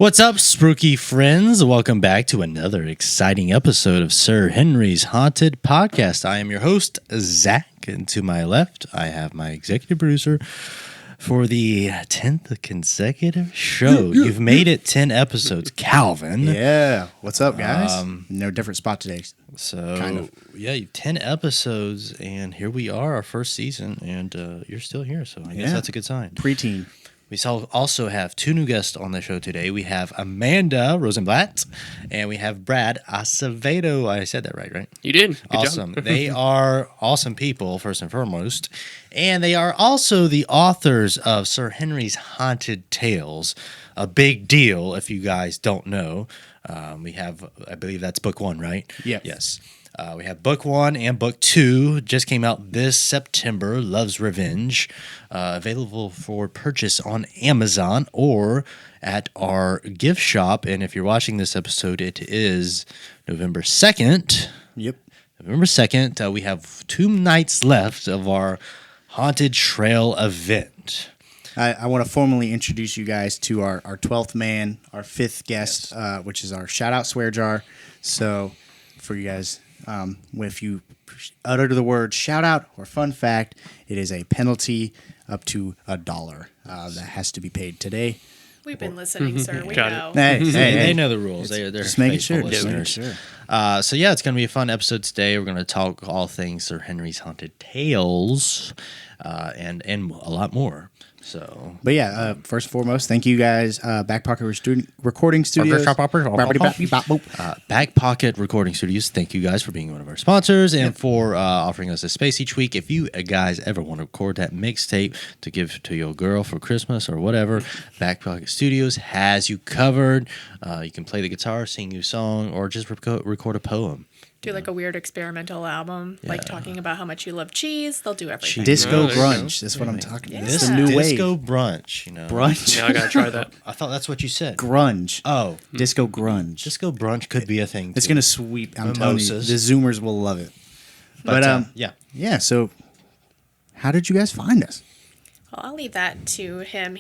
What's up, spooky friends? Welcome back to another exciting episode of Sir Henry's Haunted Podcast. I am your host, Zach, and to my left, I have my executive producer for the 10th consecutive show. You've made it 10 episodes, Calvin. Yeah. What's up, guys? No different spot today. So, kind of. yeah, 10 episodes, and here we are, our first season, and you're still here, so I guess that's a good sign. Preteen. We also have two new guests on the show today. We have Amanda Rosenblatt, and we have Brad Acevedo. I said that right? You did. Good awesome. job. They are awesome people, first and foremost. And they are also the authors of Sir Henry's Haunted Tales, a big deal if you guys don't know. We have, I believe that's book 1, right? Yep. Yes. We have book 1 and book 2 just came out this September, Love's Revenge, available for purchase on Amazon or at our gift shop. And if you're watching this episode, it is November 2nd. Yep. November 2nd. We have 2 nights left of our Haunted Trail event. I want to formally introduce you guys to our 12th man, our 5th guest, which is our shout-out swear jar. So for you guys, if you utter the word shout-out or fun fact, it is a penalty up to $1 that has to be paid today. We've been listening, sir. We Got know. Hey, They know the rules. They're just making faithful sure. listeners. So yeah, it's going to be a fun episode today. We're going to talk all things Sir Henry's Haunted Tales and a lot more. So, But yeah, first and foremost, thank you guys, Back Pocket Recording Studios. Back Pocket Recording Studios, thank you guys for being one of our sponsors and for offering us a space each week. If you guys ever want to record that mixtape to give to your girl for Christmas or whatever, Back Pocket Studios has you covered. You can play the guitar, sing you a song, or just record a poem. Do like a weird experimental album, like talking about how much you love cheese. They'll do everything. Disco there you grunge. That's what I'm talking about. This is Yeah. the new Disco wave. brunch, you know. Brunch. Yeah, I gotta try that. I thought that's what you said. Grunge. Oh, Disco grunge. disco brunch could be a thing. It's too. going to sweep. I'm telling you, the Mimosas. Zoomers will love it. But yeah. yeah, so how did you guys find us? Well, I'll leave that to him.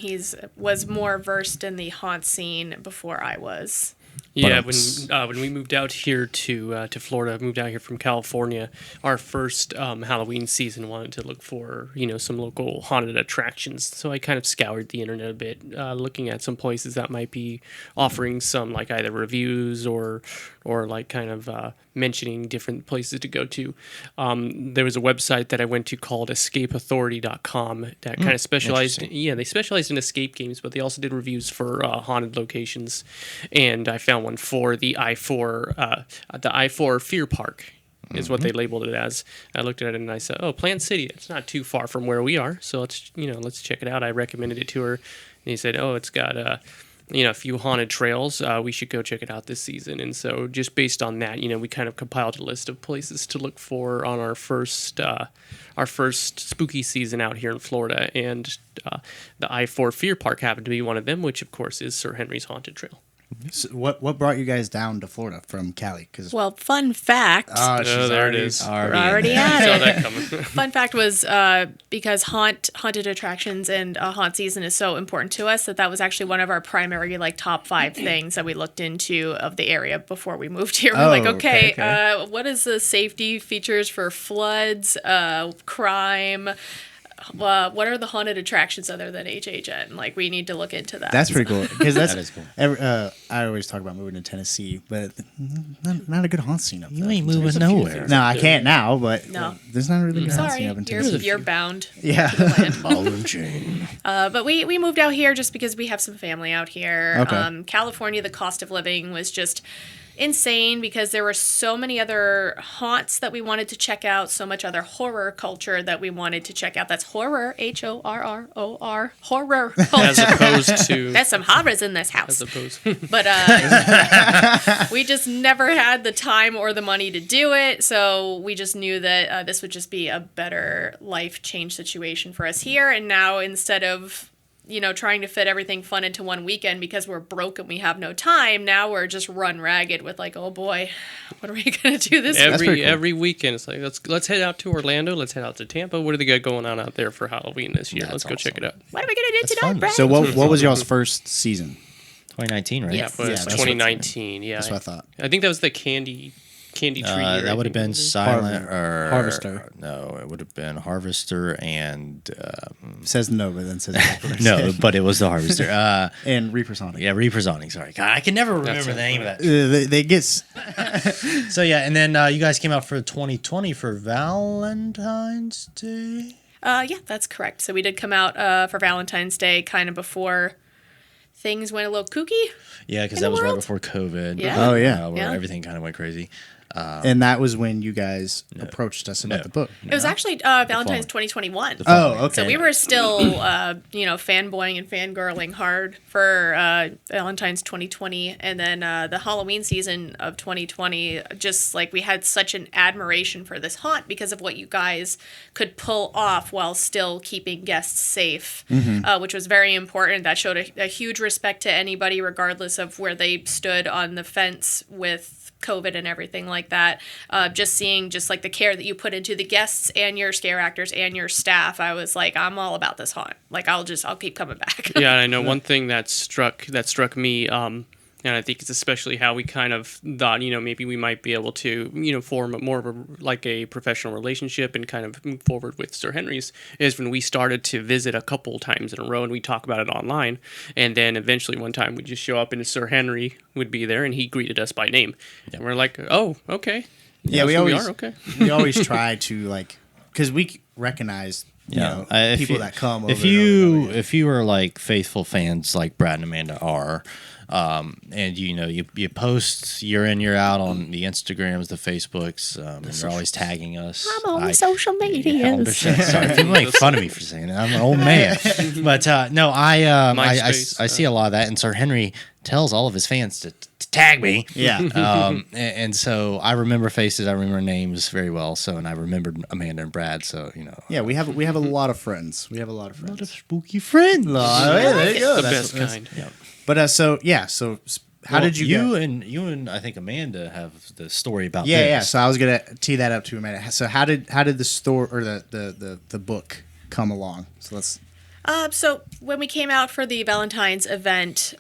Was more versed in the haunt scene before I was. Yeah, when we moved out here to Florida, moved out here from California, our first Halloween season wanted to look for some local haunted attractions. So I kind of scoured the internet a bit, looking at some places that might be offering some like either reviews or like kind of mentioning different places to go to. There was a website that I went to called escapeauthority.com that kind of specialized. They specialized in escape games, but they also did reviews for haunted locations. And I found one for the I-4 Fear Park is what they labeled it as. I looked at it and I said, "Oh, Plant City. It's not too far from where we are, so let's check it out." I recommended it to her, and he said, "Oh, it's got a few haunted trails. We should go check it out this season." And so, just based on that, we kind of compiled a list of places to look for on our first spooky season out here in Florida, and the I-4 Fear Park happened to be one of them, which of course is Sir Henry's Haunted Trail. So what brought you guys down to Florida from Cali? Well, fun fact. There it is. We're already at Saw it. that coming. Fun fact was because haunted attractions and haunt season is so important to us that was actually one of our primary top 5 things that we looked into of the area before we moved here. We're like, okay. What is the safety features for floods, crime? What are the haunted attractions other than HHN? We need to look into that. That's pretty cool. Because That is cool. I always talk about moving to Tennessee, but not a good haunt scene up there. You ain't moving nowhere. No, I can't now, but No. there's not a really good haunt Sorry, scene up in Tennessee. you're bound. Yeah. Ball and chain. But we moved out here just because we have some family out here. Okay. California, the cost of living was just insane because there were so many other haunts that we wanted to check out, so much other horror culture that we wanted to check out. That's horror, HORROR, horror As culture. opposed to... There's some horrors in this house. As opposed... But we just never had the time or the money to do it, so we just knew that this would just be a better life change situation for us here. And now instead of trying to fit everything fun into one weekend because we're broke and we have no time, now we're just run ragged with oh boy, what are we going to do this week? Every weekend it's like let's head out to Orlando, let's head out to Tampa. What do they got going on out there for Halloween this year? Let's go check it out. What are we going to do tonight, fun. Brad? So what was y'all's first season? 2019, right? Yes. But Yeah, it's that's what- 2019. Yeah, That's what I thought. I think that was the candy tree. year, That I would have think. been Silent Harvester. No, it would have been Harvester and Says no, but then says backwards. no, but it was the Harvester. And Reaper Sonic. Yeah, Reaper Sonic. Sorry, God, I can never remember the name of that. They get So yeah, and then you guys came out for 2020 for Valentine's Day. Yeah, that's correct. So we did come out for Valentine's Day kind of before things went a little kooky. Yeah, because In that the was right world? before COVID. Yeah. Oh, yeah. where Yeah. everything kind of went crazy. and that was when you guys approached us about No. the book. It was actually Valentine's following. 2021. Oh, okay. So we were still, fanboying and fangirling hard for Valentine's 2020, and then the Halloween season of 2020. Just like we had such an admiration for this haunt because of what you guys could pull off while still keeping guests safe, which was very important. That showed a huge respect to anybody, regardless of where they stood on the fence with COVID and everything like that. Just seeing just like the care that you put into the guests and your scare actors and your staff, I was like, I'm all about this haunt. Like I'll keep coming back. Yeah, and I know one thing that struck me, and I think it's especially how we kind of thought, maybe we might be able to, form more of a professional relationship and kind of move forward with Sir Henry's, is when we started to visit a couple times in a row and we talk about it online, and then eventually one time we just show up and Sir Henry would be there and he greeted us by name, and we're like, oh, okay, Yeah, we that's who always are, okay. we always try to because we recognize If people you- that come. Over If and over you and over. if you are like faithful fans like Brad and Amanda are, and you post year in year out on the Instagrams, the Facebooks, and you're always tagging us. I'm on the social medias. Sorry, people make fun of me for saying that. I'm an old man, but no, I MySpace, see a lot of that, and Sir Henry tells all of his fans to tag me. Yeah. And so I remember faces, I remember names very well. So, and I remembered Amanda and Brad. So Yeah, we have a lot of friends. We have a lot of friends. spooky friends. There you go. The That's- best kind. But so how did you you get- and I think Amanda have the story about Yeah, this. yeah. So I was gonna tee that up to Amanda. So how did the story or the book come along? So let's. So when we came out for the Valentine's event,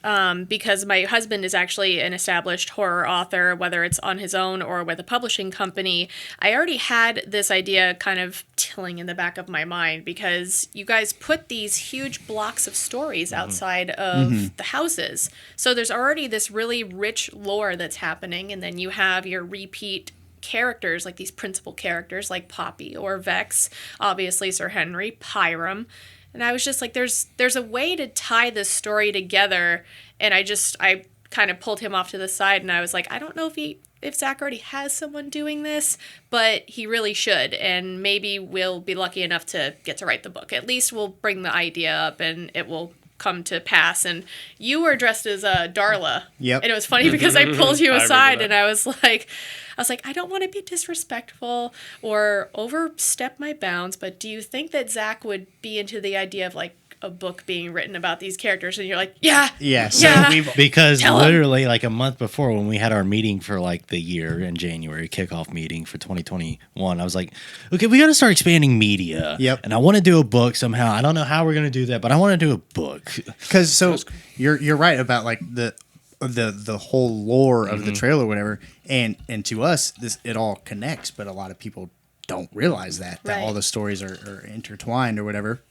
because my husband is actually an established horror author, whether it's on his own or with a publishing company, I already had this idea kind of tilling in the back of my mind because you guys put these huge blocks of stories outside of the houses. So there's already this really rich lore that's happening, and then you have your repeat characters, like these principal characters like Poppy or Vex, obviously Sir Henry, Pyram. And I was just like, there's a way to tie this story together. And I kind of pulled him off to the side and I was like, I don't know if Zach already has someone doing this, but he really should. And maybe we'll be lucky enough to get to write the book. At least we'll bring the idea up and it will come to pass. And you were dressed as Darla. Yep. And it was funny because I pulled you I remember aside that. and I was like, I don't want to be disrespectful or overstep my bounds, but do you think that Zach would be into the idea of like a book being written about these characters? And you're like, yeah. So Yeah. Because Tell 'em. literally like a month before when we had our meeting for like the year in January, kickoff meeting for 2021, I was like, okay, we got to start expanding media. Yep. And I want to do a book somehow. I don't know how we're going to do that, but I want to do a book. Because you're right about like the whole lore of the trailer, or whatever, and to us it all connects, but a lot of people don't realize that Right. all the stories are intertwined or whatever.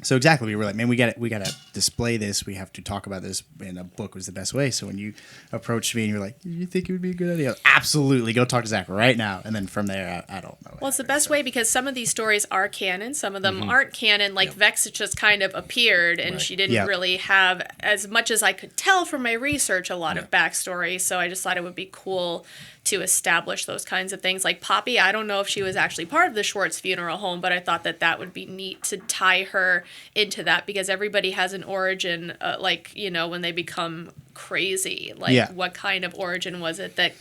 So exactly, we were like, man, we got to display this. We have to talk about this, and a book was the best way. So when you approached me and you're like, you think it would be a good idea? Absolutely, go talk to Zach right now. And then from there, I don't know. Well, it's the best way because some of these stories are canon, some of them aren't canon. Like Vex just kind of appeared, and she didn't Yep. really have, as much as I could tell from my research, a lot of backstory. So I just thought it would be cool to establish those kinds of things. Like Poppy, I don't know if she was actually part of the Schwartz funeral home, but I thought that would be neat to tie her into that because everybody has an origin, when they become crazy. What kind of origin was it that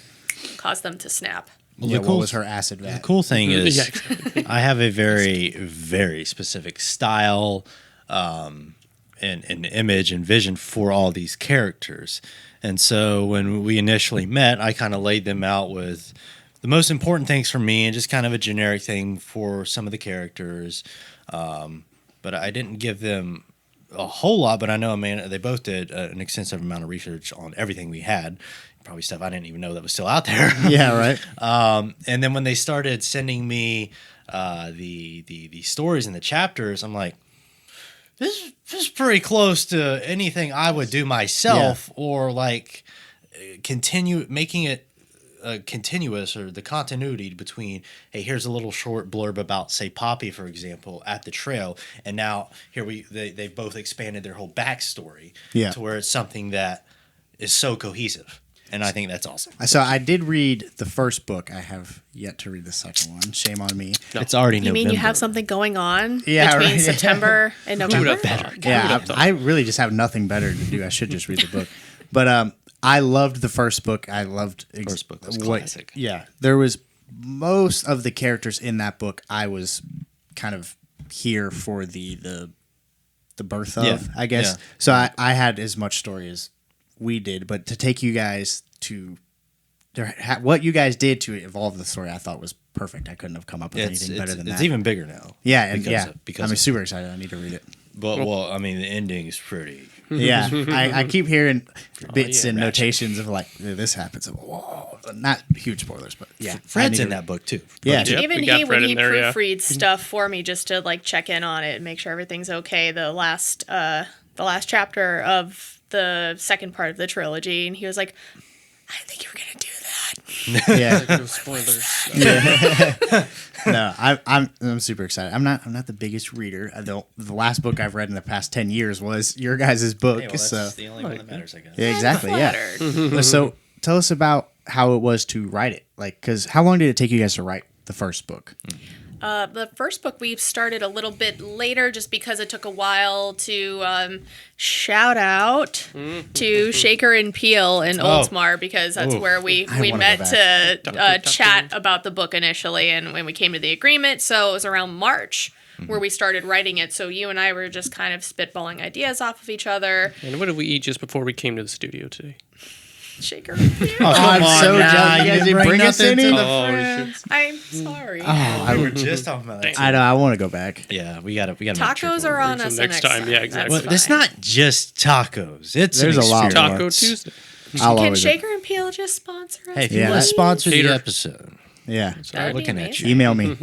caused them to snap? Yeah, The cool- what was her acid vat? The cool thing is, Yeah, exactly. I have a very, very specific style and image and vision for all these characters. And so when we initially met, I kind of laid them out with the most important things for me and just kind of a generic thing for some of the characters. But I didn't give them a whole lot, but I know, man, they both did an extensive amount of research on everything we had. Probably stuff I didn't even know that was still out there. Yeah, right. And then when they started sending me the stories and the chapters, I'm like, this is pretty close to anything I would do myself, or like continue making it continuous, or the continuity between, hey, here's a little short blurb about, say, Poppy, for example, at the trail, and now here they've both expanded their whole backstory to where it's something that is so cohesive. And I think that's awesome. So I did read the first book. I have yet to read the second one. Shame on me. No. It's already You November. mean you have something going on Yeah, between right. September and November? Yeah, I really just have nothing better to do. I should just read the book. But I loved the first book. I loved First book was classic. Yeah, there was most of the characters in that book. I was kind of here for the birth of, I guess. Yeah. So I had as much story as we did, but to take you guys to what you guys did to evolve the story, I thought was perfect. I couldn't have come up with anything better than that. It's even bigger now. Yeah, and because I'm super excited. I need to read it. But well, I mean, the ending is pretty. Yeah, I keep hearing bits and ratchet. notations of like, this happens. Whoa, not huge spoilers, but yeah, Fred's in that book too. Yeah, Yep, Even we got he, Fred when he in there, yeah. proofreads stuff for me, just to like check in on it and make sure everything's okay. The last chapter of the second part of the trilogy, and he was like, "I didn't think you were gonna do that." yeah. No spoilers. No, I'm super excited. I'm not the biggest reader. The last book I've read in the past 10 years was your guys' book. Hey, well, that's so the only one that matters, I guess. yeah, exactly. Yeah. Flattered. So tell us about how it was to write it. Like, because how long did it take you guys to write the first book? The first book we started a little bit later, just because it took a while to shout out to Shaker and Peel in Oldsmar, because that's where we wanna met go to chat about the book initially, and when we came to the agreement. So it was around March where we started writing it. So you and I were just kind of spitballing ideas off of each other. And what did we eat just before we came to the studio today? Shaker and Peel. I'm so now, jealous. You you guys didn't didn't bring bring us nothing any. to the Oh, I'm sorry. I were just talking about that. I know. I want to go back. Yeah, we gotta. Tacos are on us next time. Yeah, exactly. Well, it's not just tacos. It's There's an a lot experience. more. Taco Tuesday. I'll Can always Shaker and Peel just sponsor us? Hey, if you Yeah. want to sponsor Hater. the episode, Yeah. That'd be looking at amazing. you. Email me.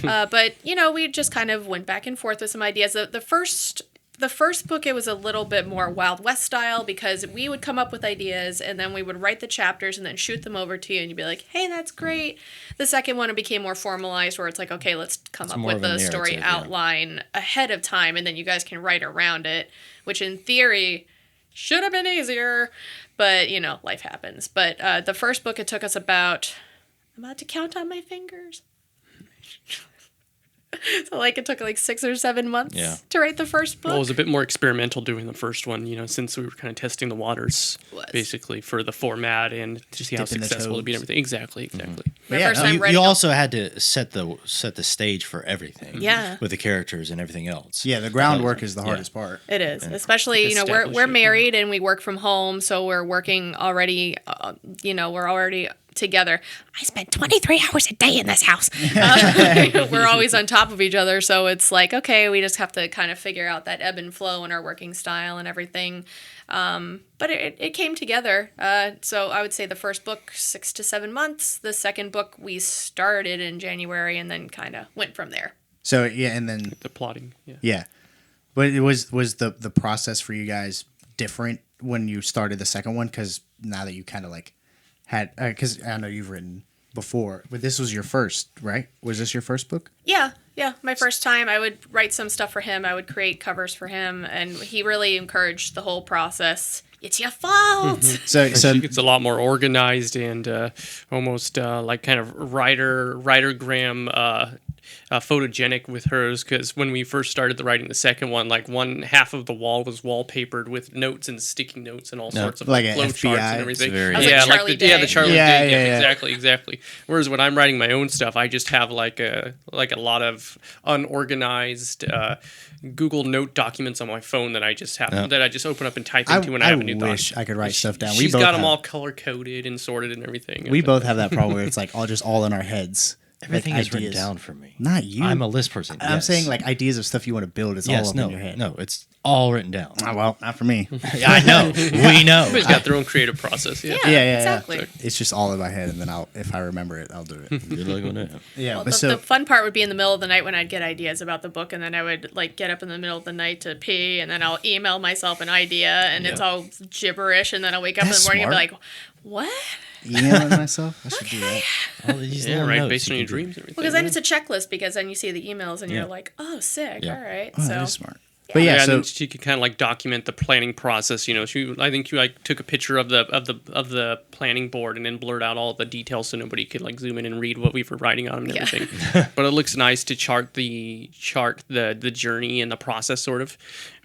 But we just kind of went back and forth with some ideas. The first book, it was a little bit more Wild West style, because we would come up with ideas and then we would write the chapters and then shoot them over to you, and you'd be like, hey, that's great. The second one, it became more formalized, where it's like, okay, let's come up more with of a the story narrative, yeah. outline ahead of time, and then you guys can write around it, which in theory should have been easier, but life happens. But the first book, it took us about, I'm about to count on my fingers. So it took 6 or 7 months to write the first book. Well, it was a bit more experimental doing the first one, since we were kind of testing the waters, basically, for the format and to see how dipping the successful it'd be and toes. everything. Exactly. My Yeah, first no, time You writing also had to set the stage for everything. Yeah. With the characters and everything else. Yeah, the groundwork is the hardest part. It is, especially Establish we're it, married and we work from home, so we're working already. We're already together. I spend 23 hours a day in this house. We're always on top of each other, so it's like, okay, we just have to kind of figure out that ebb and flow in our working style and everything. But it came together. So I would say the first book, 6 to 7 months. The second book we started in January and then kind of went from there. So yeah, and then The plotting. Yeah. yeah, but it was the process for you guys different when you started the second one, because now that you kind of had, because I know you've written before, but this was your first, right? Was this your first book? Yeah. My first time, I would write some stuff for him. I would create covers for him, and he really encouraged the whole process. It's your fault. So It's a lot more organized and almost kind of writer-gram photogenic with hers, because when we first started writing the second one, one half of the wall was wallpapered with notes and sticky notes and all sorts of like a flow FBI. charts and everything. It's very- I was like Charlie the Day. Charlie Yeah, Day. yeah. Exactly. Whereas when I'm writing my own stuff, I just have a lot of unorganized Google Note documents on my phone that I just have that I just open up and type into when I have a new wish document. I could write stuff down. She's got them all color coded and sorted and everything. We both have that problem where it's all in our heads. Everything like, is written ideas? down for me. Not you. I'm a list person. I'm yes. saying like ideas of stuff you want to build is all up in your head. No, it's all written down. Oh, well, not for me. I know. We know. Everybody's got their own creative process. Yeah. Yeah, exactly. It's just all in my head, and then if I remember it, I'll do it. Good luck on that. Yeah, Well, but the fun part would be in the middle of the night when I'd get ideas about the book, and then I would like get up in the middle of the night to pee, and then I'll email myself an idea, and it's all gibberish, and then I'll wake up That's in the morning smart. and be like, "What?" emailing myself, I should do that. All these Yeah, little right. notes Based you on your can do. dreams and everything. Because then it's a checklist. Because then you see the emails, and Yeah. you're like, "Oh, sick! Yeah. All right." Oh, so that is smart. But Yeah, yeah, and so then she could kind of like document the planning process. You know, I think you like took a picture of the planning board and then blurred out all the details so nobody could like zoom in and read what we were writing on and Yeah. everything. But it looks nice to chart the journey and the process sort of.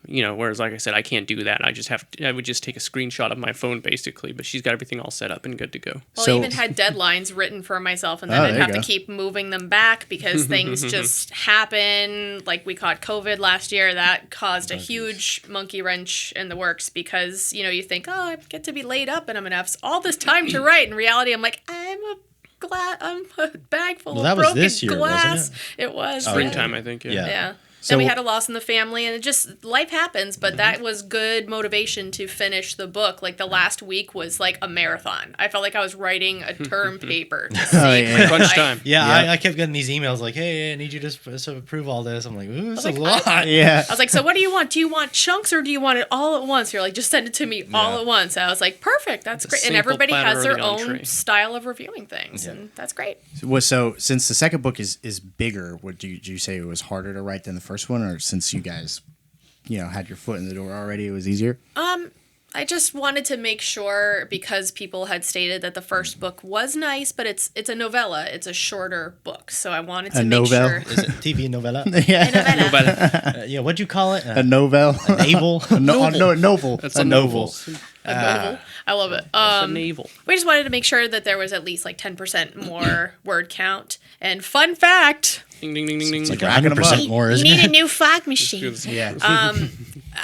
You know, whereas like I said, I can't do that. I would just take a screenshot of my phone basically. But she's got everything all set up and good to go. Well, So- I even had deadlines written for myself, and then Oh, I'd there have you to go. keep moving them back because things just happen. Like we caught COVID last year, that caused a huge monkey wrench in the works because you think, oh, I get to be laid up and I'm gonna have all this time to write. In reality, I'm like, I'm a bag full Well, that of was broken this year, wasn't glass. It was Springtime, I think. Yeah. Yeah. So- Then we had a loss in the family, and it just life happens. But that was good motivation to finish the book. Like the last week was like a marathon. I felt like I was writing a term paper. To see yeah. Crunch time. Yeah, Yeah. I kept getting these emails like, "Hey, I need you to approve all this." I'm like, "Ooh, this is a like, lot." yeah. I was like, so what do you want? Do you want chunks or do you want it all at once? You're like, just send it to me all at once. I was like, perfect. That's a great. And simple everybody platter has their already on own tray. style of reviewing things, Yeah. and that's great. So since the second book is bigger, would you say it was harder to write than the first one, or since you guys, had your foot in the door already, it was easier? I just wanted to make sure because people had stated that the first book was nice, but it's a novella. It's a shorter book, so I wanted to A make novelle? sure. Is it TV novella? Yeah, A novella. Yeah, what'd you call it? a novel, a naval? a novel. That's a novel. A novel. I love it. The navel. We just wanted to make sure that there was at least like 10% more word count. And fun fact, Ding ding ding ding ding. It's like Racking 'em up. 100% more, you isn't need it? a new fog machine. Yeah.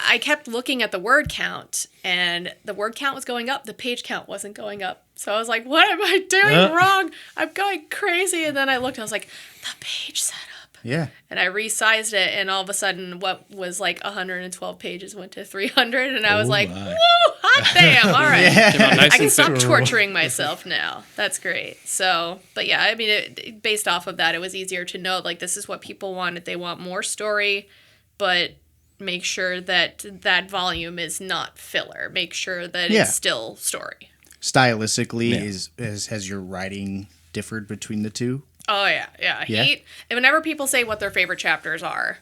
I kept looking at the word count, and the word count was going up. The page count wasn't going up. So I was like, what am I doing wrong? I'm going crazy. And then I looked, and I was like, the page setup. Yeah. And I resized it, and all of a sudden, what was like 112 pages went to 300, and I was Oh like, my. woo, hot damn, all right. Came out nice I can and stop thick. torturing myself now. That's great. So, but yeah, I mean, based off of that, it was easier to know, like, this is what people wanted. They want more story, but make sure that that volume is not filler. Make sure that Yeah. it's still story. Stylistically, Yeah. has your writing differed between the two? Oh, yeah. Yeah? And whenever people say what their favorite chapters are,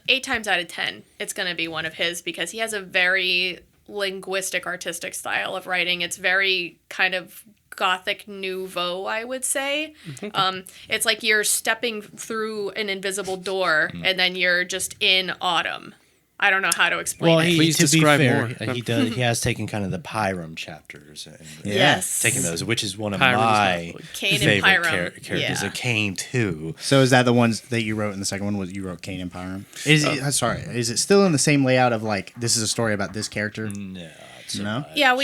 8 times out of 10, it's going to be one of his because he has a very linguistic, artistic style of writing. It's very kind of Gothic Nouveau, I would say. It's like you're stepping through an invisible door and then you're just in autumn. I don't know how to explain Well, it. Please to be describe fair, more. He has taken kind of the Pyram chapters and Yes. taken those, which is one of Pyram's my lovely. Cain and favorite Pyram. characters. Yeah. A Cain too. So is that the ones that you wrote in the second one? Was you wrote Cain and Pyram? Is it still in the same layout of like this is a story about this character? No, it's No? Yeah,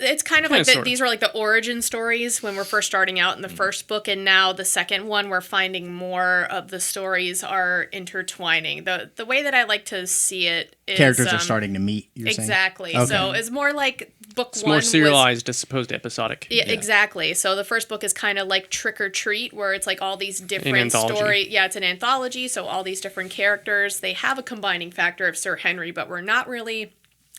it's kind of like Kinda, sorta. these were like the origin stories when we're first starting out in the first book, and now the second one we're finding more of the stories are intertwining. The way that I like to see it is Characters are starting to meet. You're exactly. saying? So Okay. it's more like book It's one more was serialized as opposed to episodic. yeah, exactly. So the first book is kind of like Trick or Treat, where it's like all these different anthology. story. Yeah, it's an anthology, so all these different characters. They have a combining factor of Sir Henry, but we're not really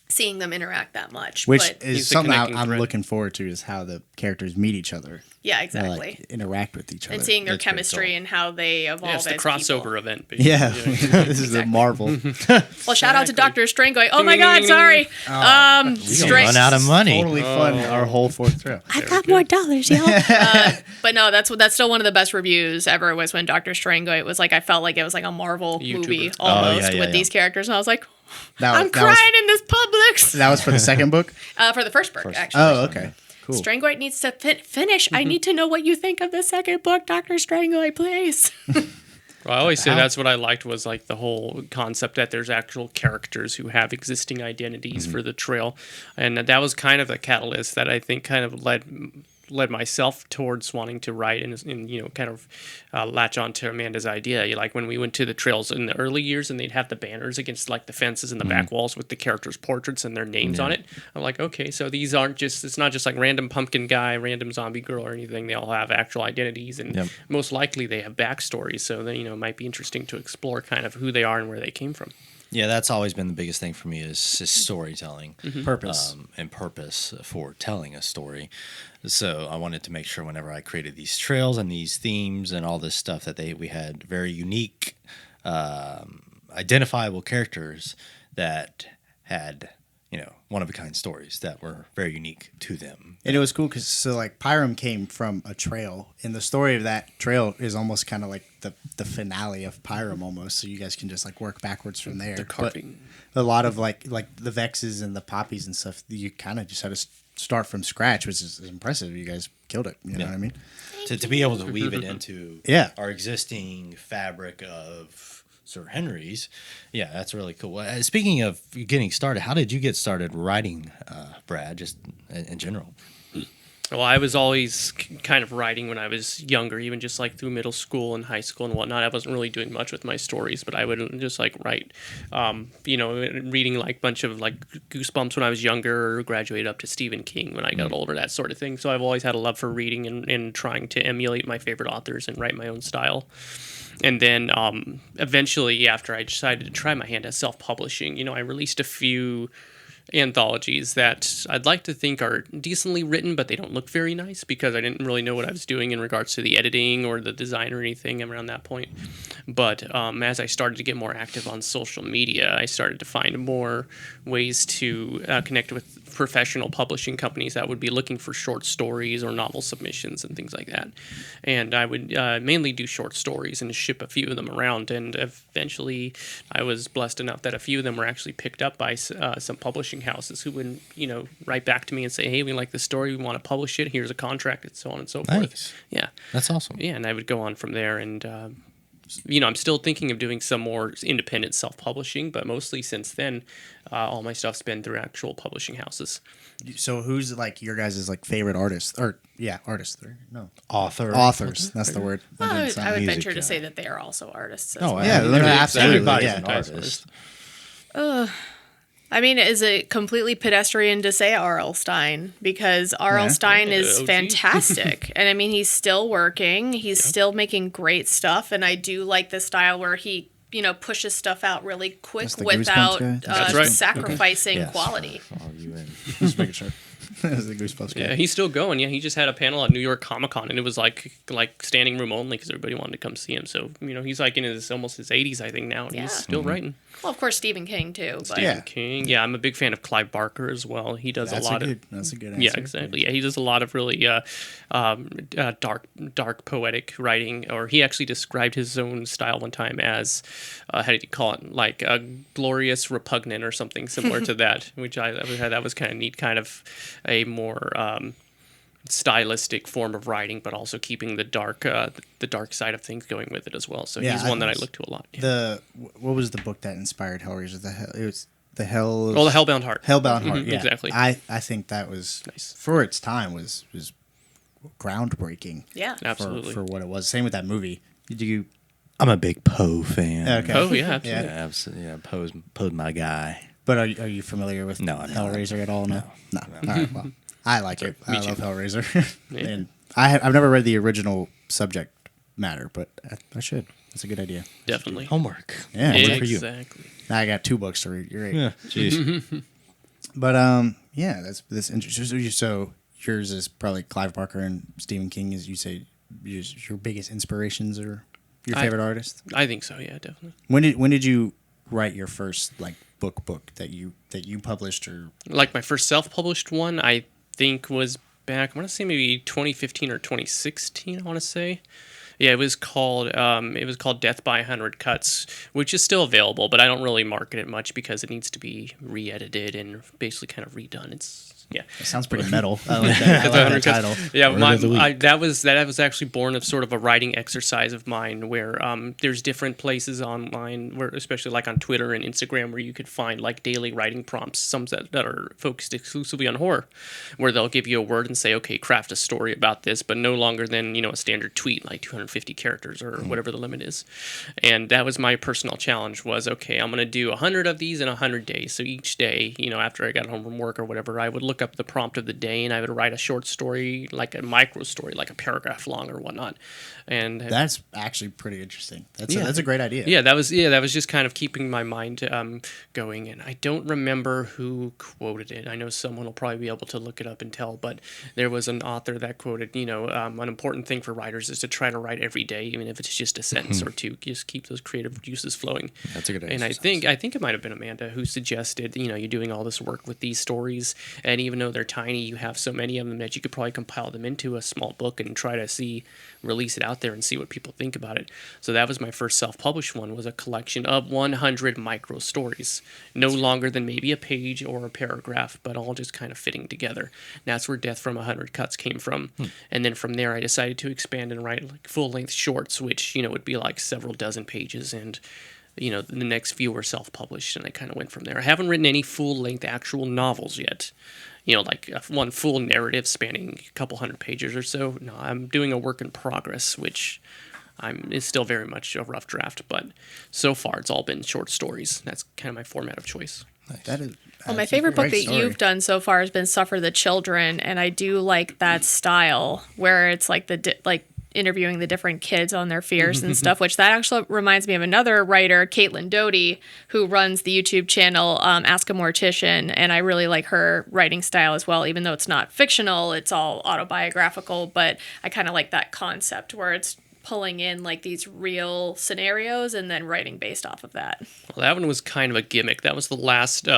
seeing them interact that much. Which but, is He's the something connecting I'm thread. looking forward to is how the characters meet each other. yeah, They, exactly. like interact with each other. And seeing their That's pretty chemistry cool. and how they evolve Yeah, it's the as crossover people. event. Yeah, this is the Marvel. Well, shout out to Exactly. Dr. Strangoy. Oh my Ding, God, ding, ding, sorry. ding. We gonna run out of money. Totally fun. Our whole fourth row. I've got more dollars, y'all. But no, that's still one of the best reviews ever was when Dr. Strangoy, it was like, I felt like it was like a Marvel YouTuber. movie Oh, almost yeah, with yeah. these characters. And I was like, That I'm was, that crying in this Publix. That was for the second book. For the first book, actually. Oh, okay, cool. Strangoy needs to finish. I need to know what you think of the second book, Dr. Strangoy, please. Well, I always say that's what I liked was like the whole concept that there's actual characters who have existing identities for the trail, and that was kind of the catalyst that I think kind of led myself towards wanting to write and kind of latch on to Amanda's idea. Like when we went to the trails in the early years and they'd have the banners against like the fences and the back walls with the characters' portraits and their names on it. I'm like, okay, so these aren't just, it's not just like random pumpkin guy, random zombie girl or anything. They all have actual identities and most likely they have backstories. So then, it might be interesting to explore kind of who they are and where they came from. Yeah, that's always been the biggest thing for me is storytelling. Purpose. And purpose for telling a story. So I wanted to make sure whenever I created these trails and these themes and all this stuff that we had very unique, identifiable characters that had, one-of-a-kind stories that were very unique to them. And it was cool because like Pyram came from a trail, and the story of that trail is almost kind of like the finale of Pyram almost. So you guys can just like work backwards from there. The carving. But a lot of like the Vexes and the Poppies and stuff, you kind of just had to start from scratch, which is impressive. You guys killed it. You know what I mean? To be able to weave it into our existing fabric of Sir Henry's, that's really cool. Speaking of getting started, how did you get started writing, Brad, just in general? Well, I was always kind of writing when I was younger, even just like through middle school and high school and whatnot. I wasn't really doing much with my stories, but I would just like write, reading like a bunch of like Goosebumps when I was younger, or graduated up to Stephen King when I got older, that sort of thing. So I've always had a love for reading and trying to emulate my favorite authors and write my own style. And then eventually, after I decided to try my hand at self-publishing, I released a few anthologies that I'd like to think are decently written, but they don't look very nice because I didn't really know what I was doing in regards to the editing or the design or anything around that point. But as I started to get more active on social media, I started to find more ways to connect with professional publishing companies that would be looking for short stories or novel submissions and things like that. And I would mainly do short stories and ship a few of them around. And eventually I was blessed enough that a few of them were actually picked up by some publishing houses who would, write back to me and say, hey, we like this story, we want to publish it, here's a contract, and so on and so forth. Yeah. That's awesome. Yeah, and I would go on from there. And I'm still thinking of doing some more independent self-publishing, but mostly since then, all my stuff's been through actual publishing houses. So who's like your guys' like favorite artists? Or artists. No, Authors. That's the word. I would venture to say that they are also artists. Oh, Well. yeah, absolutely. Everybody's an artist. I mean, is it completely pedestrian to say R.L. Stein? Because R.L. Stein is fantastic. And I mean, he's still working. He's still making great stuff. And I do like the style where he, pushes stuff out really quick without sacrificing quality. Just making sure. That was the Goosebumps guy. Yeah, he's still going. Yeah, he just had a panel at New York Comic Con, and it was like standing room only because everybody wanted to come see him. So he's like in almost his 80s, I think now, and he's still writing. Well, of course, Stephen King too. But. Stephen King. Yeah, I'm a big fan of Clive Barker as well. He does That's a good answer. Yeah, exactly. Yeah, he does a lot of really dark poetic writing. Or he actually described his own style one time as how did he call it? Like a glorious repugnant or something similar to that, which that was kind of neat, kind of a more stylistic form of writing, but also keeping the dark side of things going with it as well. So he's one that I look to a lot. Yeah. What was the book that inspired Hellraiser? The The Hellbound Heart. Hellbound Heart. Yeah, exactly. I think that was nice for its time. Was groundbreaking. Yeah, absolutely for what it was. Same with that movie. I'm a big Poe fan. Okay. Oh yeah, absolutely. Yeah, absolutely. Yeah, Poe's my guy. But are you familiar with Hellraiser at all? No. All right. Well, I like it. I love Hellraiser, and I've never read the original subject matter, but I should. That's a good idea. Definitely Homework. Yeah, exactly. Now I got 2 books to read. You're right. Yeah, jeez. But that's interesting. So yours is probably Clive Barker and Stephen King, as you say, your biggest inspirations or your favorite artists. I think so. Yeah, definitely. When did you write your first like book that you published, or like my first self-published one? I think was back, I want to say maybe 2015 or 2016, I want to say. Yeah, it was called Death by 100 Cuts, which is still available, but I don't really market it much because it needs to be re-edited and basically kind of redone. It's Yeah. It sounds pretty metal. I like that, I like that title. Yeah, Word of the week. that was actually born of sort of a writing exercise of mine, where there's different places online, where especially like on Twitter and Instagram, where you could find like daily writing prompts, some that are focused exclusively on horror, where they'll give you a word and say, okay, craft a story about this, but no longer than a standard tweet, like 250 characters or whatever the limit is. And that was my personal challenge. Was okay, I'm gonna do 100 of these in 100 days. So each day, after I got home from work or whatever, I would look up the prompt of the day and I would write a short story, like a micro story, like a paragraph long or whatnot. And That's actually pretty interesting. That's a great idea. that was just kind of keeping my mind going. And I don't remember who quoted it. I know someone will probably be able to look it up and tell, but there was an author that quoted, an important thing for writers is to try to write every day, even if it's just a sentence or two. Just keep those creative juices flowing. That's a good idea. And I think it might have been Amanda who suggested, you're doing all this work with these stories, and even though they're tiny, you have so many of them that you could probably compile them into a small book and try to release it out there and see what people think about it. So that was my first self-published one, was a collection of 100 micro stories, no longer than maybe a page or a paragraph, but all just kind of fitting together. And that's where Death from 100 Cuts came from. And then from there, I decided to expand and write like full-length shorts, which would be like several dozen pages, and the next few were self-published, and I kind of went from there. I haven't written any full-length actual novels yet, like one full narrative spanning a couple hundred pages or so. No, I'm doing a work in progress, which is still very much a rough draft, but so far it's all been short stories. That's kind of my format of choice. Nice. That is. Well, my favorite book that you've done so far has been Suffer the Children, and I do like that style where it's like interviewing the different kids on their fears and stuff, which that actually reminds me of another writer, Caitlin Doty, who runs the YouTube channel Ask a Mortician, and I really like her writing style as well, even though it's not fictional, it's all autobiographical, but I kind of like that concept where it's pulling in like these real scenarios and then writing based off of that. Well, that one was kind of a gimmick. That was the last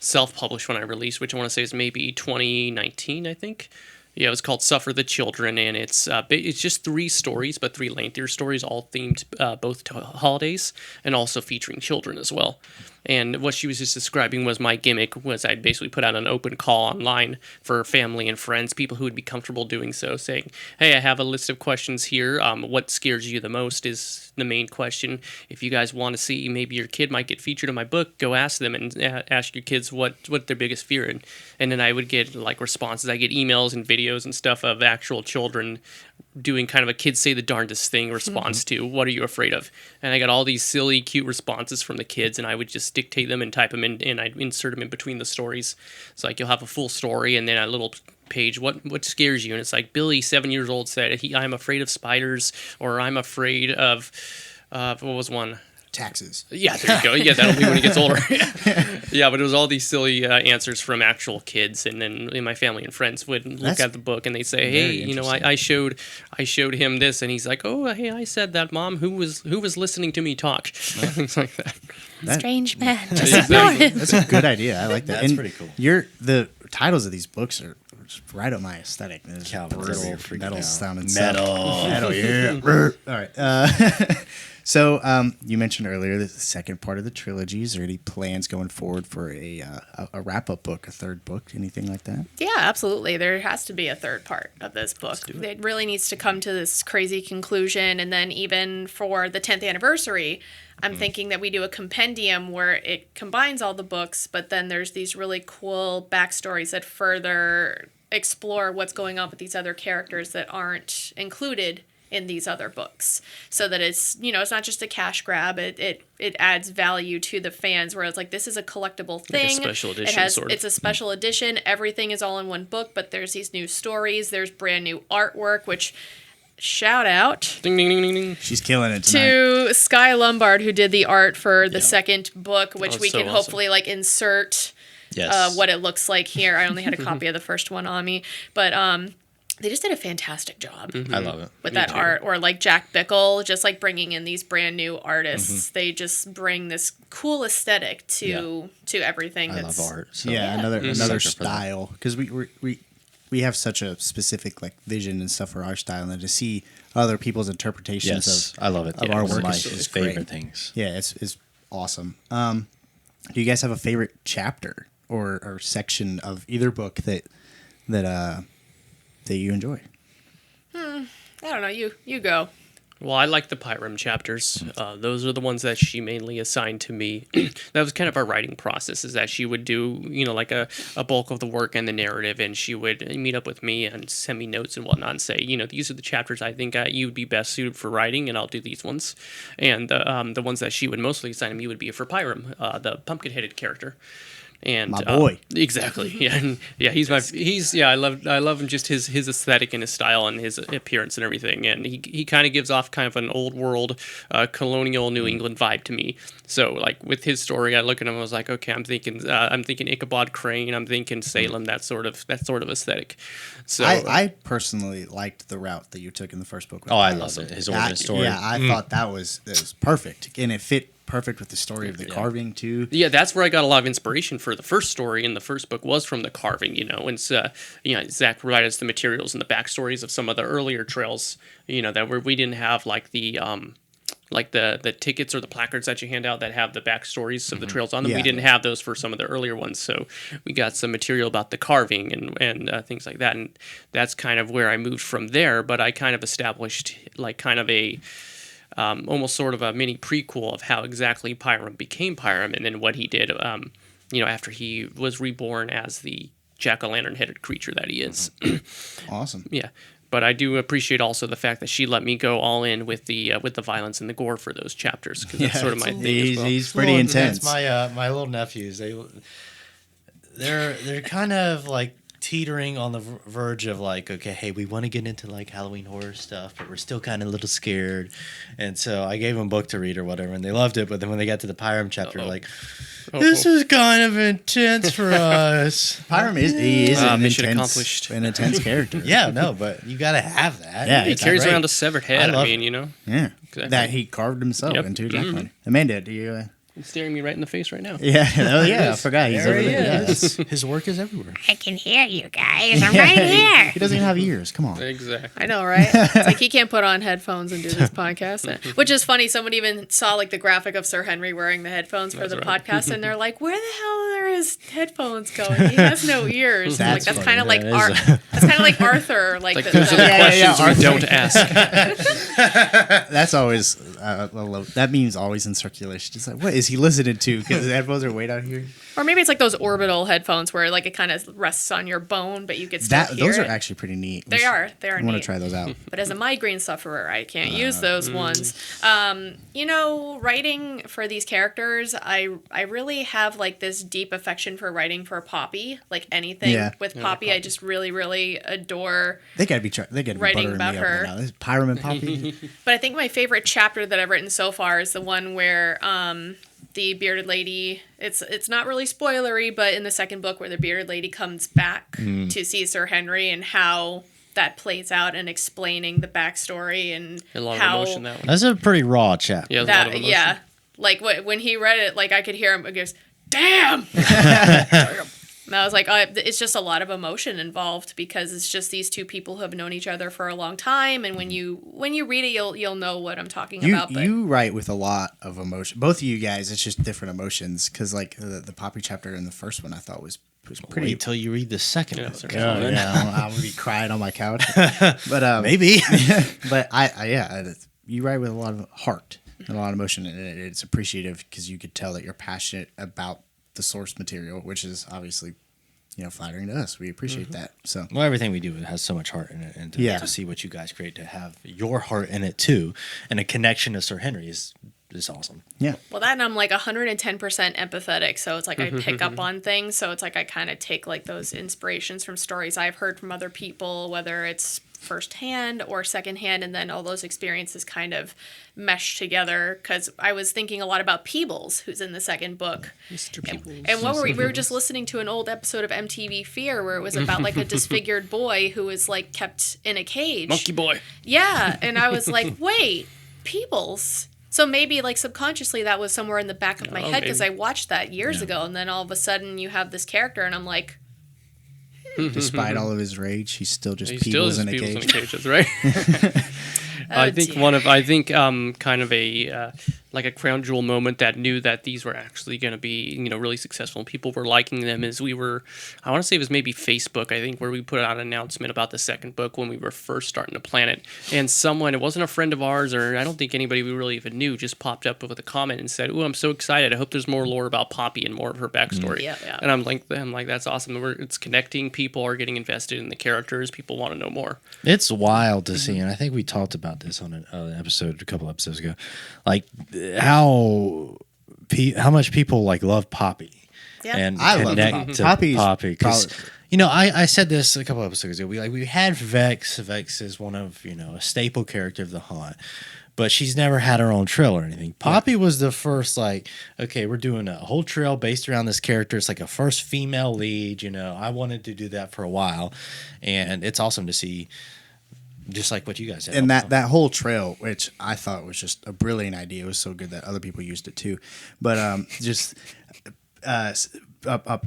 self-published one I released, which I want to say is maybe 2019, I think. Yeah, it was called Suffer the Children, and it's just 3 stories, but 3 lengthier stories, all themed both to holidays and also featuring children as well. And what she was just describing was my gimmick was I'd basically put out an open call online for family and friends, people who would be comfortable doing so, saying, hey, I have a list of questions here. What scares you the most is the main question. If you guys want to see maybe your kid might get featured in my book, go ask them and ask your kids what their biggest fear is. And then I would get like responses. I get emails and videos and stuff of actual children doing kind of a kids say the darndest thing response to what are you afraid of, and I got all these silly cute responses from the kids, and I would just dictate them and type them in, and I'd insert them in between the stories. So like you'll have a full story and then a little page, what scares you, and it's like Billy, 7 years old, said I'm afraid of spiders, or I'm afraid of what was one? Taxes. Yeah, there you go. Yeah, that'll be when he gets older. Yeah, but it was all these silly answers from actual kids, and then my family and friends would look at the book and they say, "Hey, I showed him this," and he's like, "Oh, hey, I said that, Mom. Who was listening to me talk?" Things like that. Strange man. That's a good idea. I like that. That's and pretty cool. The titles of these books are just right up my aesthetic. Calvin's Metal sounding metal. Metal, yeah. All right. So you mentioned earlier the second part of the trilogy. Is there any plans going forward for a wrap-up book, a third book, anything like that? Yeah, absolutely. There has to be a third part of this book. It really needs to come to this crazy conclusion. And then even for the 10th anniversary, I'm thinking that we do a compendium where it combines all the books, but then there's these really cool backstories that further explore what's going on with these other characters that aren't included in these other books, so that it's it's not just a cash grab. It adds value to the fans, where it's like this is a collectible thing. Like a special edition, It's a special edition. Everything is all in one book, but there's these new stories. There's brand new artwork, which shout out Ding, ding, ding, ding, ding. She's killing it tonight. to Sky Lombard, who did the art for the second book, which we so can awesome. hopefully insert what it looks like here. I only had a copy of the first one on me, but they just did a fantastic job I love it. with that art. Or like Jack Bickle, just like bringing in these brand new artists. They just bring this cool aesthetic to everything. I love art. So Another Sucker for that. style, because we have such a specific vision and stuff for our style, and then to see other people's interpretations Yes, I love it. of our One of work my is favorite great. things. Yeah, it's awesome. Do you guys have a favorite chapter or section of either book that you enjoy? I don't know. You go. Well, I like the Pyram chapters. Those are the ones that she mainly assigned to me. That was kind of our writing process, is that she would do, like a bulk of the work and the narrative, and she would meet up with me and send me notes and whatnot and say, these are the chapters I think you would be best suited for writing, and I'll do these ones. And the ones that she would mostly assign to me would be for Pyram, the pumpkin-headed character. And My boy. Exactly. Yeah. And, I love him, just his aesthetic and his style and his appearance and everything. And he kind of gives off kind of an old world colonial New England vibe to me. So like with his story, I look at him, I was like, okay, I'm thinking Ichabod Crane, I'm thinking Salem, that sort of aesthetic. So I personally liked the route that you took in the first book. I love it. His origin story. Yeah, I thought that was perfect, and it fit perfect with the story of the carving too. Yeah, that's where I got a lot of inspiration for the first story in the first book, was from the carving, and Zach provided us the materials and the backstories of some of the earlier trails, that we didn't have like the tickets or the placards that you hand out that have the backstories of the trails on them. Yeah. We didn't have those for some of the earlier ones, so we got some material about the carving and things like that, and that's kind of where I moved from there. But I kind of established like kind of a almost sort of a mini prequel of how exactly Pyram became Pyram, and then what he did, after he was reborn as the jack-o'-lantern-headed creature that he is. Awesome. Yeah. But I do appreciate also the fact that she let me go all in with the violence and the gore for those chapters, because that's sort of my thing as well. He's pretty intense. That's my little nephews. They're kind of like teetering on the verge of like, okay, hey, we want to get into like Halloween horror stuff, but we're still kind of a little scared. And so I gave them a book to read or whatever, and they loved it. But then when they got to the Pyram chapter, like, this is kind of intense for us. Pyram is an intense character. Yeah, no, but you got to have that. Yeah, he carries around a severed head. Yeah, Exactly. that he carved himself into jack-o'-lantern. Amanda, do you? He's staring me right in the face right now. Yeah, I forgot. He's over there. Yes. His work is everywhere. I can hear you guys. I'm right here. He doesn't even have ears. Come on. Exactly. I know, right? It's like he can't put on headphones and do this podcast. Which is funny. Someone even saw like the graphic of Sir Henry wearing the headphones for the podcast, and they're like, "Where the hell are his headphones going? He has no ears." That's That's funny. kind of like that's kind of like Arthur. Like Those are the questions we don't ask. That's always that meme's always in circulation. Just like, what is he listening to? Because the headphones are way down here. Or maybe it's like those orbital headphones where like it kind of rests on your bone, but you could still hear those are it. actually pretty neat. They are I want to try those out. But as a migraine sufferer, I can't use those ones. Writing for these characters, I really have like this deep affection for writing for Poppy. Like anything with Poppy, I just really, really adore. They gotta be writing buttering about me her. up right now. This is Pyram and Poppy. But I think my favorite chapter that I've written so far is the one where the bearded lady, it's not really spoilery, but in the second book where the bearded lady comes back to see Sir Henry and how that plays out, and explaining the backstory and A lot how of emotion, that one. That's a pretty raw chapter. Yeah, a lot of emotion. like when he read it, like I could hear him. It goes, "Damn!" And I was like, it's just a lot of emotion involved, because it's just these two people who have known each other for a long time, and when you read it, you'll know what I'm talking about. But You write with a lot of emotion. Both of you guys, it's just different emotions. Because like the Poppy chapter in the first one, I thought was pretty. Wait till you read the second one. I'm gonna be crying on my couch. But Maybe. but you write with a lot of heart and a lot of emotion, and it's appreciative because you could tell that you're passionate about the source material, which is obviously, flattering to us. We appreciate that. So, Well, everything we do has so much heart in it, and to see what you guys create, to have your heart in it too, and a connection to Sir Henry is awesome. yeah. well, that and I'm like 110% empathetic, so it's like I pick up on things. So it's like I kind of take like those inspirations from stories I've heard from other people, whether it's firsthand or secondhand, and then all those experiences kind of mesh together. Because I was thinking a lot about Peebles, who's in the second book. Mr. Peebles. And what we were just listening to an old episode of MTV Fear where it was about like a disfigured boy who was like kept in a cage. Monkey boy. Yeah, and I was like, wait, Peebles. So maybe like subconsciously that was somewhere in the back of my head, because I watched that years ago, and then all of a sudden you have this character, and I'm like, Despite all of his rage, he's still just He still Peebles is in a Peebles cage. in a cage. That's right. Oh, dear. kind of a like a crown jewel moment that knew that these were actually going to be, really successful and people were liking them is I want to say it was maybe Facebook, I think, where we put out an announcement about the second book when we were first starting to plan it. And someone, it wasn't a friend of ours, or I don't think anybody we really even knew, just popped up with a comment and said, "Ooh, I'm so excited. I hope there's more lore about Poppy and more of her backstory." Yeah. And I'm like, that's awesome. It's connecting. People are getting invested in the characters. People want to know more. It's wild to see, and I think we talked about this on an episode a couple episodes ago, like how much people like love Poppy, Yeah. and I love connect Poppy. to Poppy's Poppy. 'Cause, probably- I said this a couple episodes ago. We had Vex. Vex is one of a staple character of the Haunt, but she's never had her own trail or anything. Poppy was the first, like, okay, we're doing a whole trail based around this character. It's like a first female lead. I wanted to do that for a while, and it's awesome to see. Just like what you guys said. And that whole trail, which I thought was just a brilliant idea. It was so good that other people used it too. But just a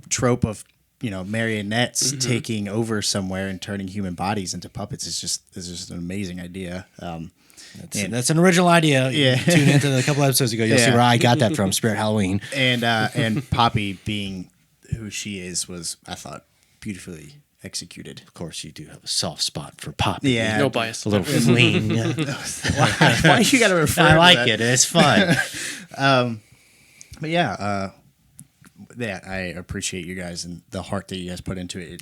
trope of marionettes taking over somewhere and turning human bodies into puppets is just an amazing idea. That's an original idea. Yeah. Tune into a couple episodes ago. You'll see Yeah. where I got that from. Spirit Halloween. And Poppy being who she is was, I thought, beautifully executed. Of course, you do have a soft spot for Poppy. Yeah. No bias. A little fling. Why you got to refer? I to like that? it. It's fun. But yeah, I appreciate you guys and the heart that you guys put into it.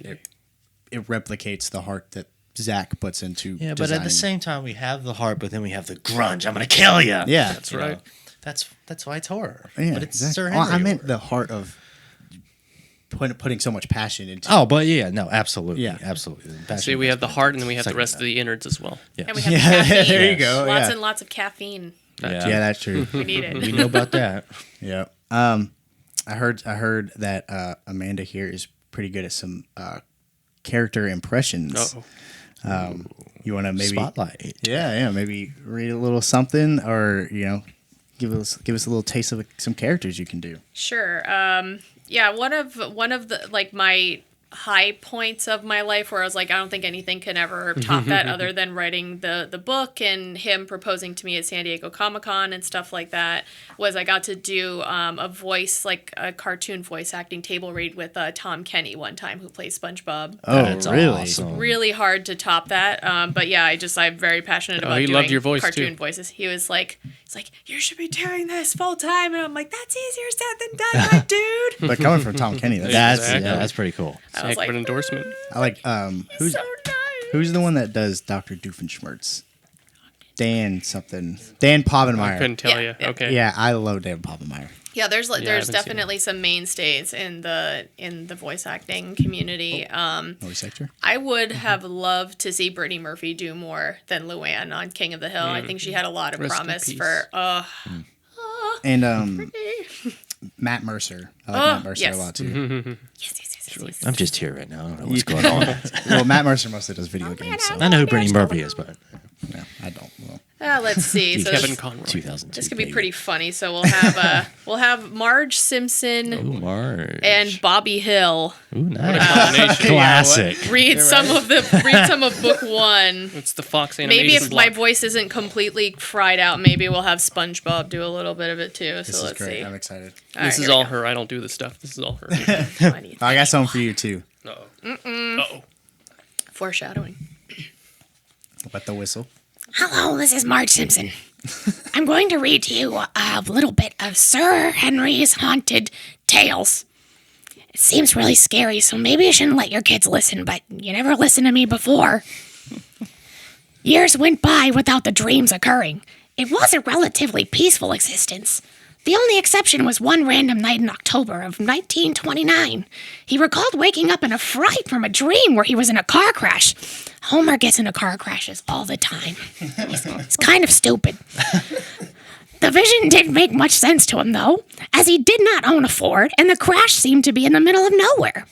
It replicates the heart that Zach puts into. Yeah, but at the designing. same time, we have the heart, but then we have the grunge. I'm gonna kill you. Yeah, That's right. That's why it's horror. Yeah, but it's exactly. Sir Well, Henry I meant horror. the heart of putting so much passion into. Oh, but yeah, no, absolutely, Yeah. absolutely. See, we have the heart, and then we have the Second rest of that. the innards as well. Yeah. And we have Yeah, caffeine. there you go. Lots yeah. and lots of caffeine. Yeah. Yeah, that's true. We need it. We know about that. Yeah. I heard that Amanda here is pretty good at some character impressions. Uh-oh. You want to maybe Spotlight. Yeah, maybe read a little something, or give us a little taste of some characters you can do. Sure. Yeah, one of the like my high points of my life where I was like, I don't think anything can ever top that other than writing the book and him proposing to me at San Diego Comic-Con and stuff like that, was I got to do a voice, like a cartoon voice acting table read with Tom Kenny one time, who plays SpongeBob. Oh, That's really? awesome. Really hard to top that. But yeah, I'm very passionate about he doing loved your voice, cartoon too. voices. He's like, you should be doing this full time. And I'm like, that's easier said than done, my dude. But coming from Tom Kenny, Exactly. That's pretty cool. I was Heck of an like, endorsement. I like who's so nice. who's the one that does Dr. Doofenshmirtz? Dan Povenmire. I couldn't tell Yeah, you. yeah. Okay. Yeah, I love Dan Povenmire. Yeah, there's I haven't there's seen definitely some mainstays in the voice acting community. Voice actor. I would have loved to see Brittany Murphy do more than Luann on King of the Hill. I think she had a lot of Rest in promise peace. for. And Matt Mercer. I like Matt Mercer yes. a lot too. Yes. I'm just here right now. I don't know what's going on. Well, Matt Mercer mostly does video games, so I know who Brittany Murphy is, but yeah, I don't. Well, Let's see. So Kevin this, Conroy. 2002. this could be pretty funny. So we'll have Marge Simpson Ooh, Marge. and Bobby Hill Ooh, nice. Combination. Classic. read some of book one. It's the Fox animation. Maybe if my block. voice isn't completely fried out, maybe we'll have SpongeBob do a little bit of it too. this So is let's great. see. I'm excited. This is all her. I don't do this stuff. This is all her. I got something for you too. Uh-oh. Foreshadowing. But the whistle. Hello, this is Marge Simpson. I'm going to read to you a little bit of Sir Henry's Haunted Tales. It seems really scary, so maybe you shouldn't let your kids listen, but you never listened to me before. Years went by without the dreams occurring. It was a relatively peaceful existence. The only exception was one random night in October of 1929. He recalled waking up in a fright from a dream where he was in a car crash. Homer gets into car crashes all the time. It's kind of stupid. The vision didn't make much sense to him, though, as he did not own a Ford, and the crash seemed to be in the middle of nowhere.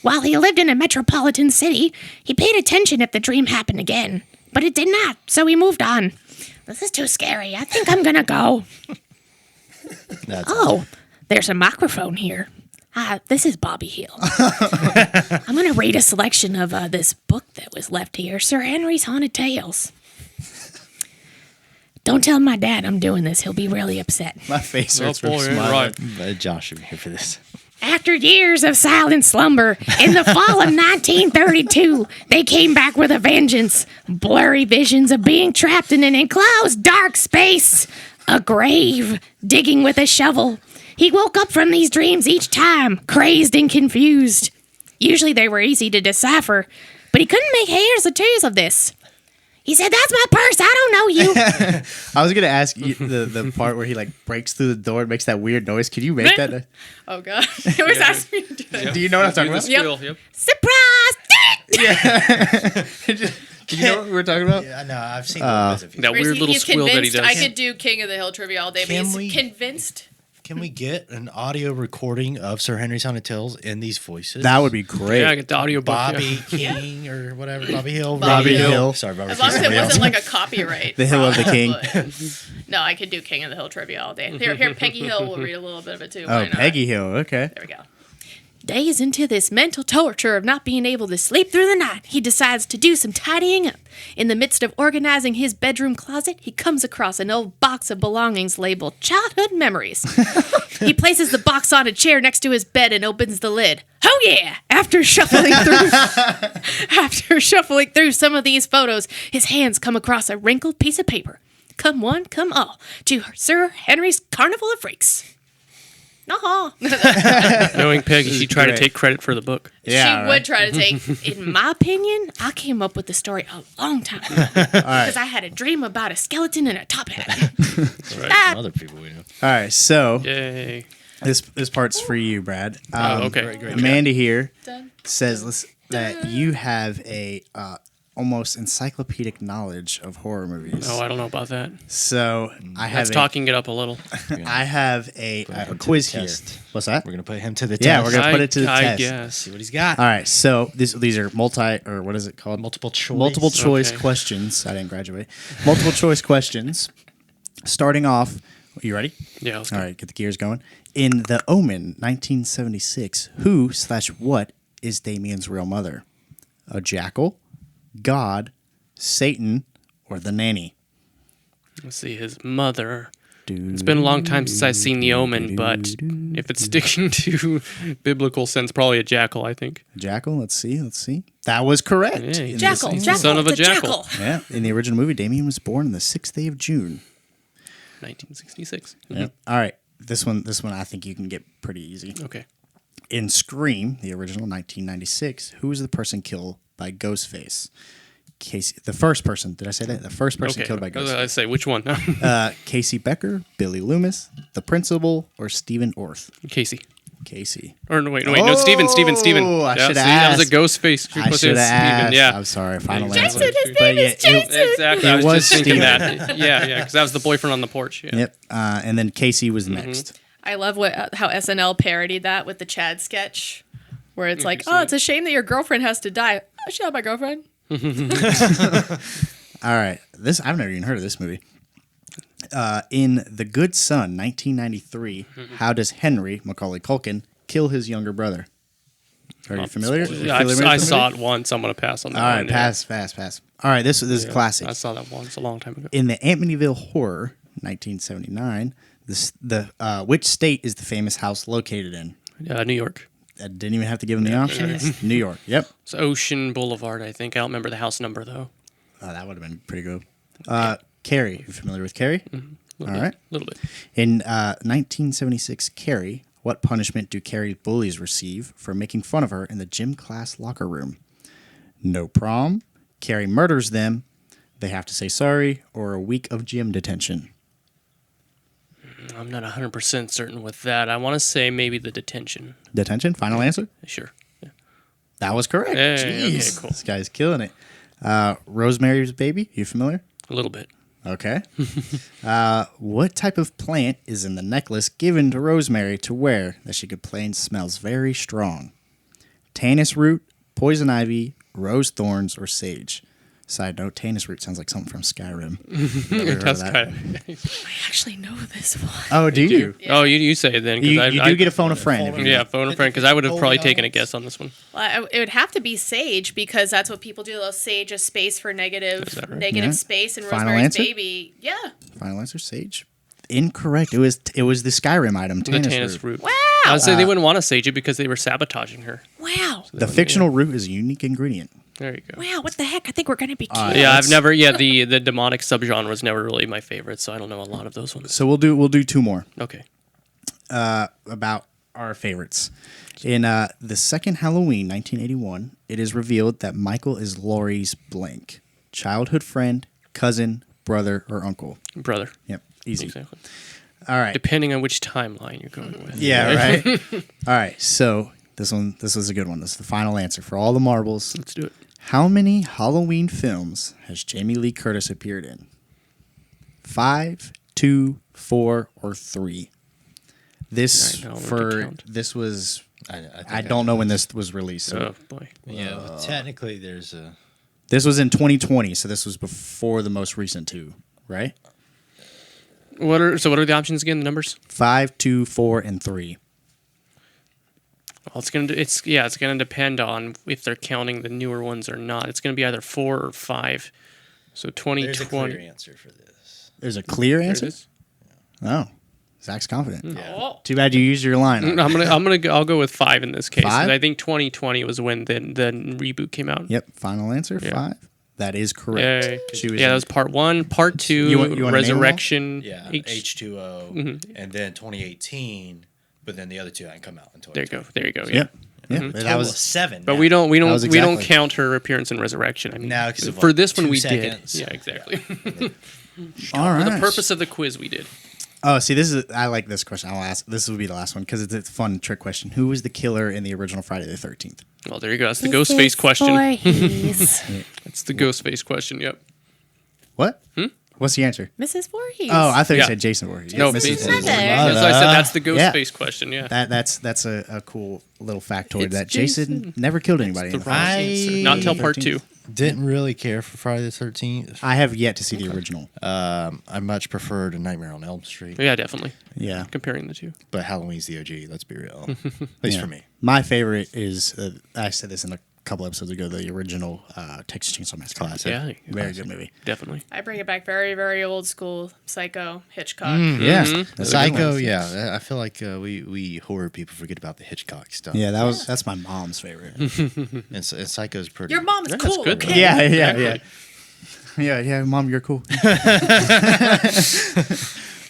While he lived in a metropolitan city, he paid attention if the dream happened again. But it did not, so he moved on. This is too scary. I think I'm gonna go. Oh, there's a microphone here. This is Bobby Hill. I'm going to read a selection of this book that was left here, Sir Henry's Haunted Tales. Don't tell my dad I'm doing this. He'll be really upset. My face Oh, hurts from boy, smiling. right. Josh should be here for this. After years of silent slumber, in the fall of 1932, they came back with a vengeance. Blurry visions of being trapped in an enclosed dark space. A grave, digging with a shovel. He woke up from these dreams each time, crazed and confused. Usually they were easy to decipher, but he couldn't make heads or tails of this. He said, "That's my purse. I don't know you." I was gonna ask you the part where he like breaks through the door and makes that weird noise. Can you make that? Oh god, he always asks me to do it. Do you know what I'm talking about? Yep. Surprise! Do you know what we were talking about? Yeah, no, I've seen those bits. That weird little He's squeal that he convinced does. I could do King of the Hill trivia all day, but Can he's we- convinced. Can we get an audio recording of Sir Henry's Haunted Tales in these voices? That would be great. Yeah, I get the audio book. Bobby King or whatever. Bobby Hill. Bobby Hill. Sorry, Bobby As long as it somebody else. wasn't like a copyright. The Hill of the King. No, I could do King of the Hill trivia all day. Here, Peggy Hill will read a little bit of it too. Oh, Why not? Peggy Hill. Okay. There we go. Days into this mental torture of not being able to sleep through the night, he decides to do some tidying up. In the midst of organizing his bedroom closet, he comes across an old box of belongings labeled Childhood Memories. He places the box on a chair next to his bed and opens the lid. Oh yeah! After shuffling through some of these photos, his hands come across a wrinkled piece of paper. Come one, come all, to Sir Henry's Carnival of Freaks. Knowing Peggy, she'd try to great. take credit for the book. Yeah. She would try to take. In my opinion, I came up with the story a long time ago because I had a dream about a skeleton in a top hat. Right. Other people we know. All right. So Yay. this part's for you, Brad. Okay. Great. Amanda here Done. says that you have a almost encyclopedic knowledge of horror movies. Oh, I don't know about that. So I have That's talking it up a little. I have a him to quiz the here. test. What's that? We're gonna put him to the test. Yeah, we're gonna put it to the I test. guess. see what he's got. All right. So these are what is it called? Multiple choice. Multiple choice Okay. questions. I didn't graduate. Multiple choice questions. Starting off, you ready? Yeah, let's go. All right, get the gears going. In The Omen, 1976, who/what is Damien's real mother? A jackal, God, Satan, or the nanny? Let's see, his mother. It's been a long time since I've seen The Omen, but if it's sticking to biblical sense, probably a jackal, I think. Jackal. Let's see. That was correct. Yeah, In Jackal, He's the- the jackal, son of a the jackal. Yeah, in the original movie, Damien was born on the 6th day of June. 1966. Yeah. All right, this one I think you can get pretty easy. Okay. In Scream, the original 1996, who was the person killed by Ghostface? Casey, the first person. Did I say that? The first person Okay. killed by I Ghostface. say which one? Casey Becker, Billy Loomis, the principal, or Stephen Orth? Casey. Casey. Or no, wait, no, Steven. Oh, I Yeah, should see, have that was asked. a ghost face. I should have asked. Yeah. I'm sorry. Final Jason, answer. his But yeah, Exactly. I It was was just thinking Steven. that. Yeah, because that was the boyfriend on the porch. Yeah. Yep. And then Casey was next. I love how SNL parodied that with the Chad sketch, where it's like, see "Oh, it. it's a shame that your girlfriend has to die." Oh, she not my girlfriend. All right. I've never even heard of this movie. In The Good Son, 1993, how does Henry, Macaulay Culkin, kill his younger brother? Are you familiar? Yeah, Familiar with I the saw movie? it once. I'm gonna pass on that. All right, one, yeah. pass. All right, this is classic. I saw that once a long time ago. In the Amityville Horror, 1979, which state is the famous house located in? New York. I didn't even have to give him the options. New York. Yep. It's Ocean Boulevard, I think. I don't remember the house number though. Oh, that would have been pretty good. Carrie. You familiar with Carrie? All right. A little bit. In 1976, Carrie, what punishment do Carrie's bullies receive for making fun of her in the gym class locker room? No prom, Carrie murders them, they have to say sorry, or a week of gym detention? I'm not 100% certain with that. I want to say maybe the detention. Detention? Final answer? Sure. Yeah. That was correct. Hey, Jeez. okay, cool. This guy's killing it. Rosemary's Baby, you familiar? A little bit. Okay. What type of plant is in the necklace given to Rosemary to wear that she could claim smells very strong? Tannis root, poison ivy, rose thorns, or sage? Side note: Tannis root sounds like something from Skyrim. That's that? kind of. I actually know this one. Oh, do you? Oh, you say it then. 'Cause You do get a phone a friend. If you Yeah, phone a friend, because I would have probably taken a guess on this one. Well, it would have to be sage because that's what people do. They'll sage a space for negative that right? Yeah. space, and Final Rosemary's answer? Baby. Yeah. Final answer: Sage. Incorrect. It was the Skyrim item. The Tannis Tannis root. root. Wow. I would say they wouldn't want to sage it because they were sabotaging her. Wow. The fictional root is a unique ingredient. There you go. Wow. What the heck? I think we're gonna be killed. Yeah, I've never. Yeah, the demonic subgenre was never really my favorite, so I don't know a lot of those ones. So we'll do two more Okay. about our favorites. In the second Halloween, 1981, it is revealed that Michael is Laurie's blank childhood friend, cousin, brother, or uncle. Brother. Yep, easy. Exactly. All right. Depending on which timeline you're going with. Yeah, right. All right. So this was a good one. This is the final answer for all the marbles. Let's do it. How many Halloween films has Jamie Lee Curtis appeared in? 5, 2, 4, or 3? This I don't know what to count. this was I I don't know when this was released. So Oh boy. Yeah, technically there's a. this was in 2020. So this was before the most recent two, right? What are the options again? The numbers? 5, 2, 4, and 3. Well, it's gonna depend on if they're counting the newer ones or not. It's gonna be either 4 or 5. So There's a 2020. clear answer for this. There's a clear There it answer. is. Oh, Zach's confident. Oh. Too bad you used your line. I'll go with 5 in this case. 'Cause 5? I think 2020 was when the reboot came out. Yep. Final answer. Yeah. 5. That is correct. Yay. She was Yeah, in- that was part 1. Part 2, You want to name them all? Resurrection. Yeah, H- H2O, and then 2018, but then the other two hadn't come out until. There you go. There you go. Yeah. Yep. Yeah. That That was was 7. But now. we don't That was we don't exactly- count her appearance in Resurrection. I mean, No, 'cause of, for like, this one 2 we seconds. did. Yeah, exactly. all right. For the purpose of the quiz, we did. Oh, see, I like this question. I'll ask. This will be the last one because it's a fun trick question. Who was the killer in the original Friday the 13th? Well, there you go. That's the ghost face question. Voorhees. That's the ghost face question. Yep. What? What's the answer? Mrs. Voorhees. Oh, I thought you Yeah. said Jason Voorhees. No, Mrs. Mrs. Voorhees. Mother. As I said, that's the ghost Yeah. face question. Yeah. That's a cool little factoid It's that Jason Jason. never killed anybody. the in the wrong Friday answer. the Not till part 13th. 2. Didn't really care for Friday the 13th. I have yet to see the original. I much preferred A Nightmare on Elm Street, Yeah, definitely. Yeah. Comparing the two. but Halloween's the OG. Let's be real, at least Yeah. for me. My favorite is I said this in a couple episodes ago. The original Texas Chainsaw Massacre. Classic. Yeah, Very good movie. definitely. I bring it back very, very old school. Psycho, Hitchcock. Yeah. Mm-hmm. That's a good Psycho, one. yeah. I feel like we horror people forget about the Hitchcock stuff. Yeah, that's my mom's favorite. and Psycho's pretty. Your mom is Yeah, that's cool. good, though. Okay? Yeah, Mom, you're cool.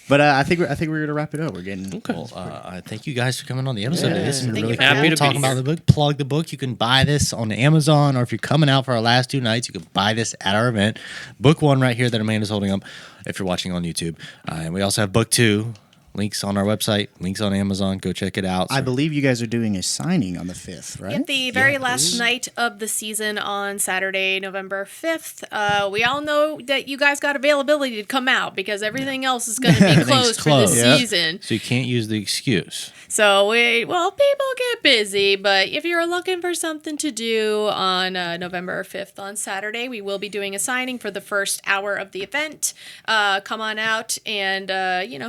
But I think we're gonna wrap it up. We're getting Well, I thank you guys for coming on the episode. Yeah. Today. This has been Thank really you for cool. having me. Talking about the book, plug the book. You can buy this on Amazon, or if you're coming out for our last 2 nights, you can buy this at our event. Book 1 right here that Amanda's holding up. If you're watching on YouTube, and we also have book 2. Links on our website. Links on Amazon. Go check it out. I believe you guys are doing a signing on the 5th, right? Yep, the very last night of the season on Saturday, November 5th. We all know that you guys got availability to come out because everything else is going to be Everything's closed for closed. the Yep. season. So you can't use the excuse. So people get busy, but if you're looking for something to do on November 5th on Saturday, we will be doing a signing for the first hour of the event. Come on out and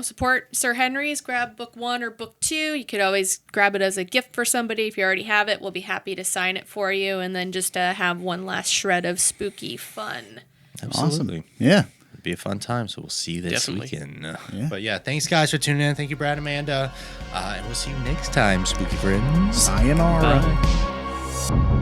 support Sir Henry's. Grab book 1 or book 2. You could always grab it as a gift for somebody if you already have it. We'll be happy to sign it for you, and then just have one last shred of spooky fun. Absolutely. Yeah. It'd be a fun time. So we'll see you this Definitely. weekend. Yeah. But yeah, thanks guys for tuning in. Thank you, Brad, Amanda. And we'll see you next time, spooky friends. Sayonara. Bye.